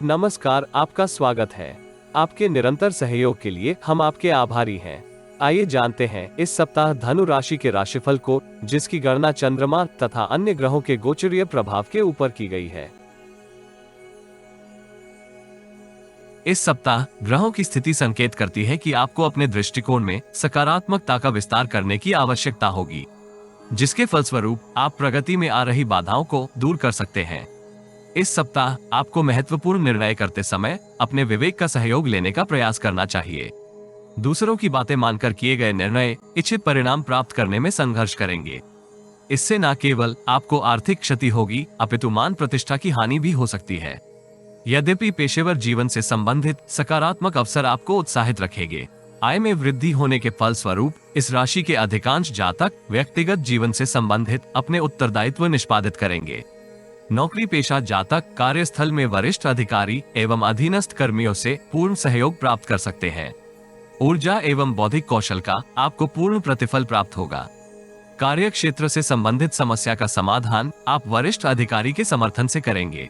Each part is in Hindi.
नमस्कार, आपका स्वागत है। आपके निरंतर सहयोग के लिए हम आपके आभारी हैं। आइए जानते हैं इस सप्ताह धनु राशि के राशिफल को, जिसकी गणना चंद्रमा तथा अन्य ग्रहों के गोचरीय प्रभाव के ऊपर की गई है। इस सप्ताह ग्रहों की स्थिति संकेत करती है कि आपको अपने दृष्टिकोण में सकारात्मकता का विस्तार करने की आवश्यकता होगी, जिसके फलस्वरूप आप प्रगति में आ रही बाधाओं को दूर कर सकते हैं। इस सप्ताह आपको महत्वपूर्ण निर्णय करते समय अपने विवेक का सहयोग लेने का प्रयास करना चाहिए। दूसरों की बातें मानकर किए गए निर्णय इच्छित परिणाम प्राप्त करने में संघर्ष करेंगे। इससे न केवल आपको आर्थिक क्षति होगी, अपितु मान प्रतिष्ठा की हानि भी हो सकती है। यद्यपि पेशेवर जीवन से संबंधित सकारात्मक अवसर आपको उत्साहित रखेंगे। आय में वृद्धि होने के फलस्वरूप इस राशि के अधिकांश जातक व्यक्तिगत जीवन से संबंधित अपने उत्तरदायित्व निष्पादित करेंगे। नौकरी पेशा जातक कार्यस्थल में वरिष्ठ अधिकारी एवं अधीनस्थ कर्मियों से पूर्ण सहयोग प्राप्त कर सकते हैं। ऊर्जा एवं बौद्धिक कौशल का आपको पूर्ण प्रतिफल प्राप्त होगा। कार्य क्षेत्र से संबंधित समस्या का समाधान आप वरिष्ठ अधिकारी के समर्थन से करेंगे।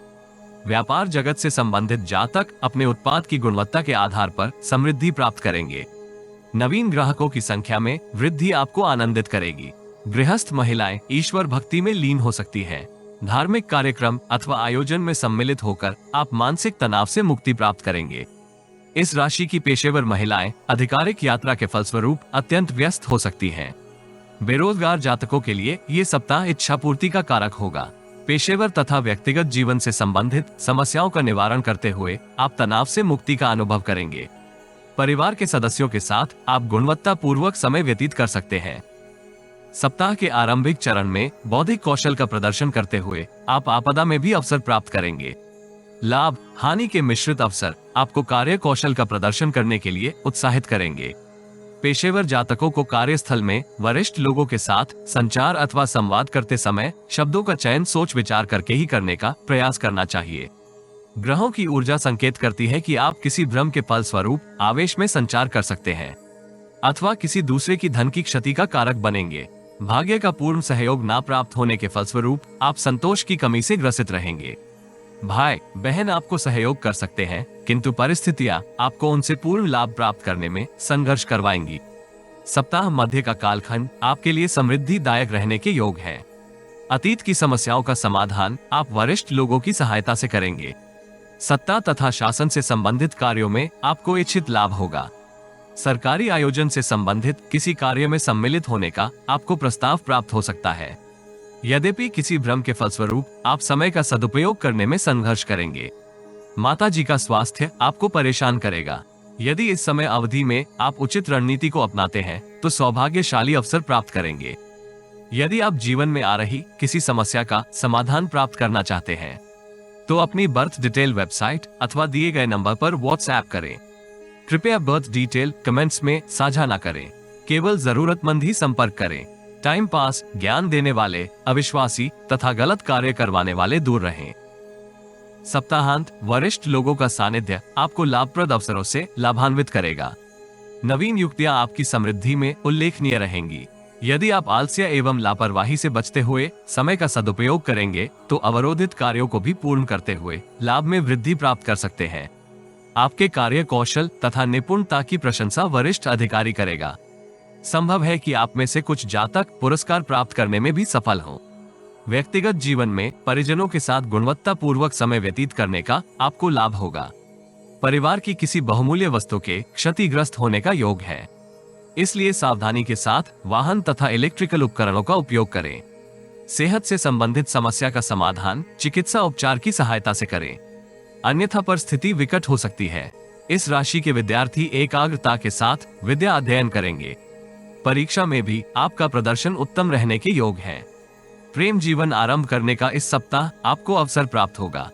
व्यापार जगत से संबंधित जातक अपने उत्पाद की गुणवत्ता के आधार पर समृद्धि प्राप्त करेंगे। नवीन ग्राहकों की संख्या में वृद्धि आपको आनंदित करेगी। गृहस्थ महिलाएं ईश्वर भक्ति में लीन हो सकती हैं। धार्मिक कार्यक्रम अथवा आयोजन में सम्मिलित होकर आप मानसिक तनाव से मुक्ति प्राप्त करेंगे। इस राशि की पेशेवर महिलाएं आधिकारिक यात्रा के फलस्वरूप अत्यंत व्यस्त हो सकती हैं। बेरोजगार जातकों के लिए ये सप्ताह इच्छा पूर्ति का कारक होगा। पेशेवर तथा व्यक्तिगत जीवन से संबंधित समस्याओं का निवारण करते हुए आप तनाव से मुक्ति का अनुभव करेंगे। परिवार के सदस्यों के साथ आप गुणवत्ता पूर्वक समय व्यतीत कर सकते हैं। सप्ताह के आरंभिक चरण में बौद्धिक कौशल का प्रदर्शन करते हुए आप आपदा में भी अवसर प्राप्त करेंगे। लाभ हानि के मिश्रित अवसर आपको कार्य कौशल का प्रदर्शन करने के लिए उत्साहित करेंगे। पेशेवर जातकों को कार्यस्थल में वरिष्ठ लोगों के साथ संचार अथवा संवाद करते समय शब्दों का चयन सोच विचार करके ही करने का प्रयास करना चाहिए। ग्रहों की ऊर्जा संकेत करती है कि आप किसी भ्रम के फलस्वरूप आवेश में संचार कर सकते हैं अथवा किसी दूसरे की धन की क्षति का कारक बनेंगे। भाग्य का पूर्ण सहयोग ना प्राप्त होने के फलस्वरूप आप संतोष की कमी से ग्रसित रहेंगे। भाई बहन आपको सहयोग कर सकते हैं, किंतु परिस्थितियां आपको उनसे पूर्ण लाभ प्राप्त करने में संघर्ष करवाएंगी। सप्ताह मध्य का कालखंड आपके लिए समृद्धिदायक रहने के योग है। अतीत की समस्याओं का समाधान आप वरिष्ठ लोगों की सहायता से करेंगे। सत्ता तथा शासन से संबंधित कार्यों में आपको इच्छित लाभ होगा। सरकारी आयोजन से संबंधित किसी कार्य में सम्मिलित होने का आपको प्रस्ताव प्राप्त हो सकता है। यद्यपि किसी भ्रम के फलस्वरूप आप समय का सदुपयोग करने में संघर्ष करेंगे। माता जी का स्वास्थ्य आपको परेशान करेगा। यदि इस समय अवधि में आप उचित रणनीति को अपनाते हैं तो सौभाग्यशाली अवसर प्राप्त करेंगे। यदि आप जीवन में आ रही किसी समस्या का समाधान प्राप्त करना चाहते हैं तो अपनी बर्थ डिटेल वेबसाइट अथवा दिए गए नंबर पर व्हाट्सएप करें। कृपया बर्थ डिटेल कमेंट्स में साझा न करें। केवल जरूरतमंद ही संपर्क करें। टाइम पास, ज्ञान देने वाले, अविश्वासी तथा गलत कार्य करवाने वाले दूर रहें। सप्ताहांत वरिष्ठ लोगों का सानिध्य आपको लाभप्रद अवसरों से लाभान्वित करेगा। नवीन युक्तियां आपकी समृद्धि में उल्लेखनीय रहेंगी। यदि आप आलस्य एवं लापरवाही से बचते हुए समय का सदुपयोग करेंगे तो अवरोधित कार्यों को भी पूर्ण करते हुए लाभ में वृद्धि प्राप्त कर सकते हैं। आपके कार्य कौशल तथा निपुणता की प्रशंसा वरिष्ठ अधिकारी करेगा। संभव है कि आप में से कुछ जातक पुरस्कार प्राप्त करने में भी सफल हों। व्यक्तिगत जीवन में परिजनों के साथ गुणवत्ता पूर्वक समय व्यतीत करने का आपको लाभ होगा। परिवार की किसी बहुमूल्य वस्तु के क्षतिग्रस्त होने का योग है, इसलिए सावधानी के साथ वाहन तथा इलेक्ट्रिकल उपकरणों का उपयोग करें। सेहत से संबंधित समस्या का समाधान चिकित्सा उपचार की सहायता से करें, अन्यथा परिस्थिति विकट हो सकती है। इस राशि के विद्यार्थी एकाग्रता के साथ विद्या अध्ययन करेंगे। परीक्षा में भी आपका प्रदर्शन उत्तम रहने के योग है। प्रेम जीवन आरंभ करने का इस सप्ताह आपको अवसर प्राप्त होगा।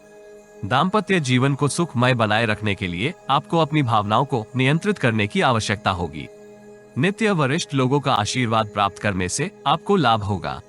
दाम्पत्य जीवन को सुखमय बनाए रखने के लिए आपको अपनी भावनाओं को नियंत्रित करने की आवश्यकता होगी। नित्य वरिष्ठ लोगों का आशीर्वाद प्राप्त करने से आपको लाभ होगा।